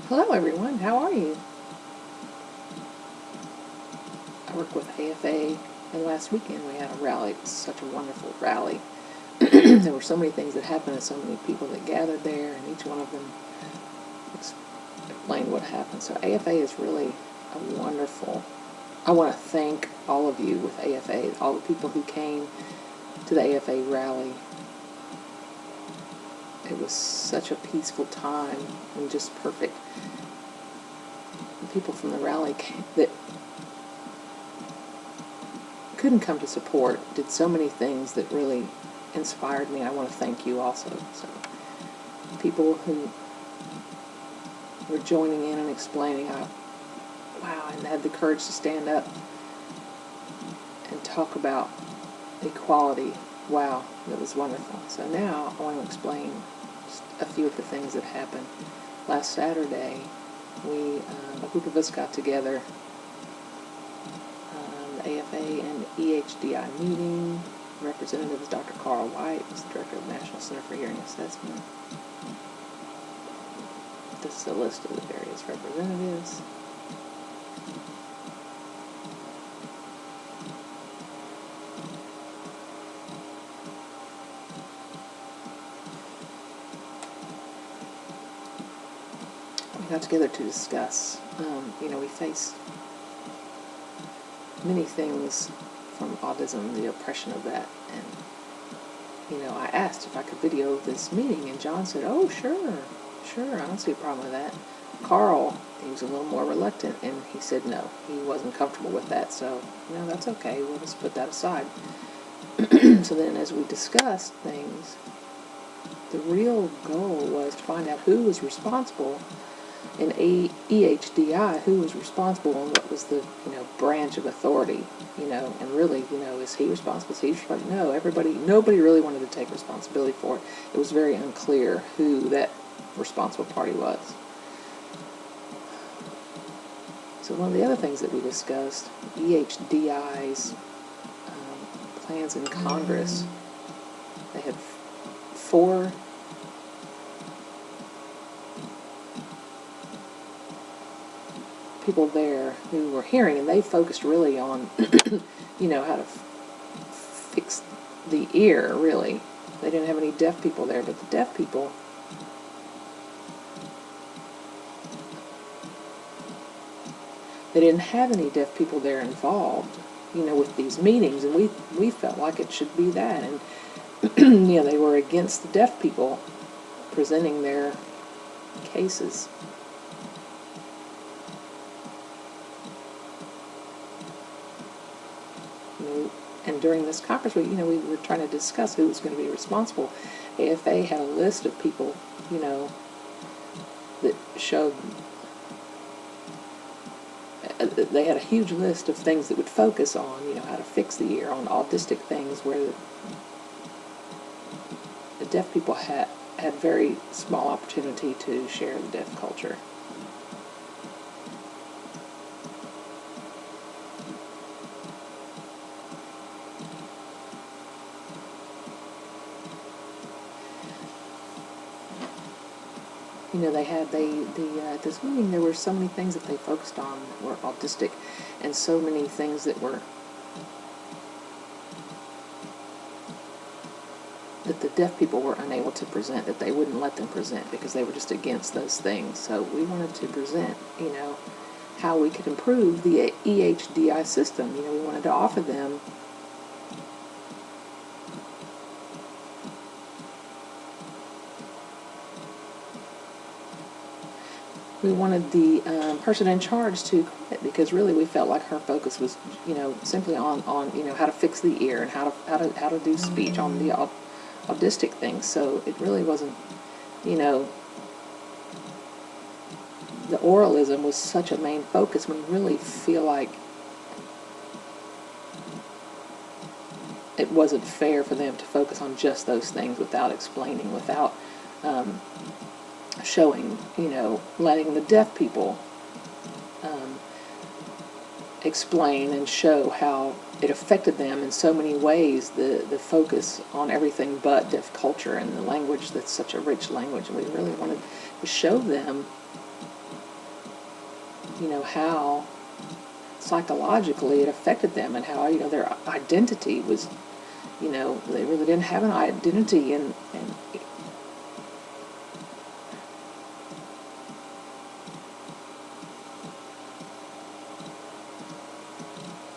Hello everyone, how are you? I work with AFA, and last weekend we had a rally. It was such a wonderful rally. There were so many things that happened and so many people that gathered there, and each one of them explained what happened. So AFA is really a wonderful... I want to thank all of you with AFA, all the people who came to the AFA rally. It was such a peaceful time and just perfect. The people from the rally that couldn't come to support did so many things that really inspired me. I want to thank you also. So people who were joining in and explaining, wow, and had the courage to stand up and talk about equality. Wow, that was wonderful. So now I want to explain just a few of the things that happened. Last Saturday, a group of us got together, the AFA and EHDI meeting. Representative is Dr. Carl White, who's the Director of the National Center for Hearing Assessment. This is a list of the various representatives. We got together to discuss, we face many things from autism, the oppression of that, and I asked if I could video this meeting, and John said, oh, sure, I don't see a problem with that. Carl, he was a little more reluctant, and he said no, he wasn't comfortable with that, so, that's okay, we'll just put that aside. So then as we discussed things, the real goal was to find out who was responsible in EHDI, who was responsible and what was the, branch of authority, and really, is he responsible? Is he responsible? No, nobody really wanted to take responsibility for it. It was very unclear who that responsible party was. So one of the other things that we discussed, EHDI's plans in Congress. They had 4 people there who were hearing, and they focused really on, how to fix the ear, really. They didn't have any deaf people there, but the deaf people, they didn't have any deaf people there involved, with these meetings, and we felt like it should be that, and, they were against the deaf people presenting their cases. And during this conference, we were trying to discuss who was going to be responsible. AFA had a list of people, that showed, they had a huge list of things that would focus on, how to fix the ear, on autistic things, where the deaf people had very small opportunity to share the deaf culture. At this meeting, there were so many things that they focused on that were autistic, and so many things that the deaf people were unable to present, that they wouldn't let them present because they were just against those things. So we wanted to present, how we could improve the EHDI system. We wanted to offer them we wanted the person in charge to quit, because really we felt like her focus was, simply on how to fix the ear and how to do speech on the autistic things. So it really wasn't, the oralism was such a main focus. We really feel like it wasn't fair for them to focus on just those things without explaining, without showing, letting the deaf people explain and show how it affected them in so many ways, the focus on everything but deaf culture and the language that's such a rich language. And we really wanted to show them how psychologically it affected them, and how, their identity was, they really didn't have an identity, and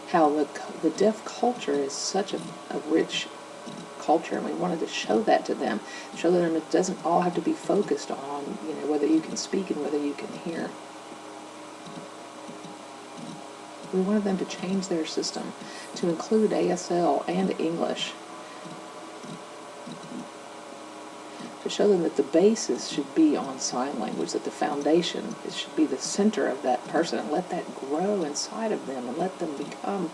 how the deaf culture is such a rich culture, and we wanted to show that to them, show them it doesn't all have to be focused on, whether you can speak and whether you can hear. We wanted them to change their system to include ASL and English, to show them that the basis should be on sign language, that the foundation should be the center of that person, and let that grow inside of them, and let them become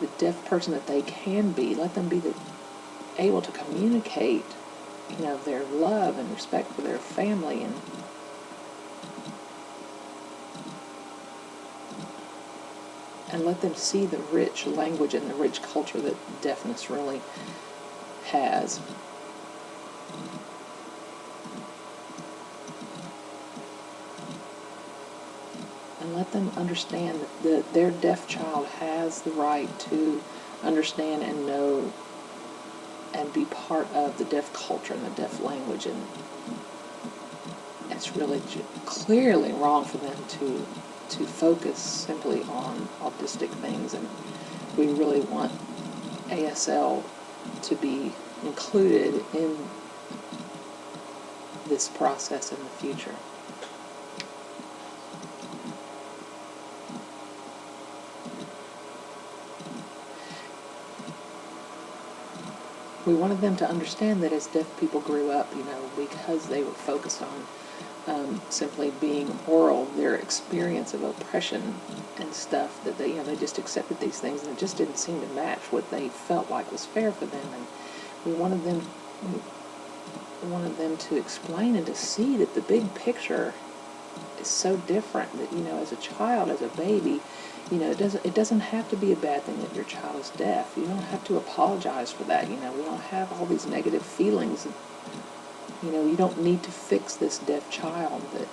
the deaf person that they can be. Let them be able to communicate, their love and respect for their family, and let them see the rich language and the rich culture that deafness really has. And let them understand that their deaf child has the right to understand and know and be part of the deaf culture and the deaf language. And it's really clearly wrong for them to focus simply on autistic things, and we really want ASL to be included in this process in the future. We wanted them to understand that as deaf people grew up, because they were focused on simply being oral, their experience of oppression and stuff, that they just accepted these things, and it just didn't seem to match what they felt like was fair for them. And we wanted them to explain and to see that the big picture is so different, that as a child, as a baby, it doesn't have to be a bad thing that your child is deaf. You don't have to apologize for that. We don't have all these negative feelings. You don't need to fix this deaf child. That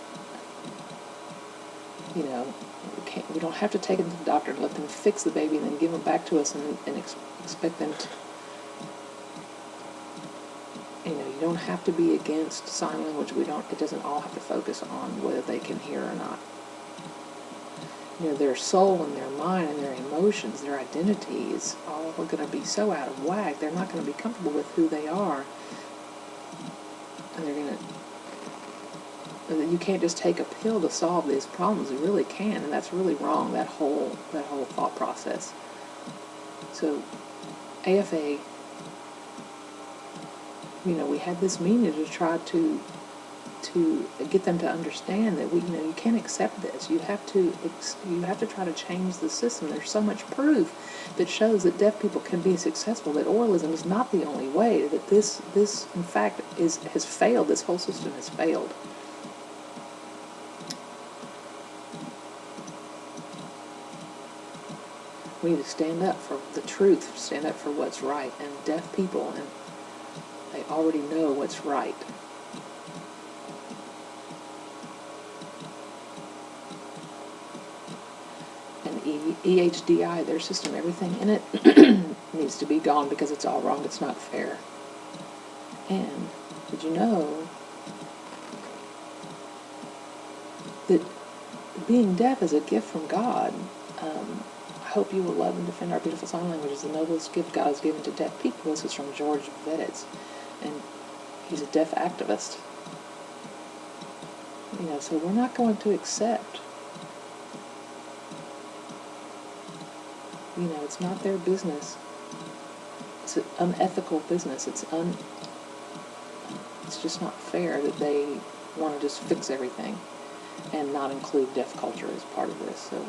we don't have to take them to the doctor and let them fix the baby and then give them back to us and expect them to. You don't have to be against sign language. It doesn't all have to focus on whether they can hear or not. Their soul and their mind and their emotions, their identity is all going to be so out of whack. They're not going to be comfortable with who they are. And you can't just take a pill to solve these problems. You really can, and that's really wrong, that whole thought process. So AFA, we had this meeting to try to get them to understand that you can't accept this. You have to try to change the system. There's so much proof that shows that deaf people can be successful, that oralism is not the only way, that this in fact has failed. This whole system has failed. We need to stand up for the truth, stand up for what's right, and deaf people, and they already know what's right. EHDI, their system, everything in it needs to be gone because it's all wrong. It's not fair. And did you know that being deaf is a gift from God? I hope you will love and defend our beautiful sign language as the noblest gift God has given to deaf people. This is from George Veditz, and he's a deaf activist. So we're not going to accept. It's not their business. It's an unethical business. It's just not fair that they want to just fix everything and not include deaf culture as part of this. So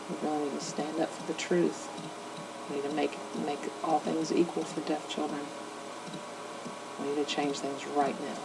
we really need to stand up for the truth. We need to make all things equal for deaf children. We need to change things right now.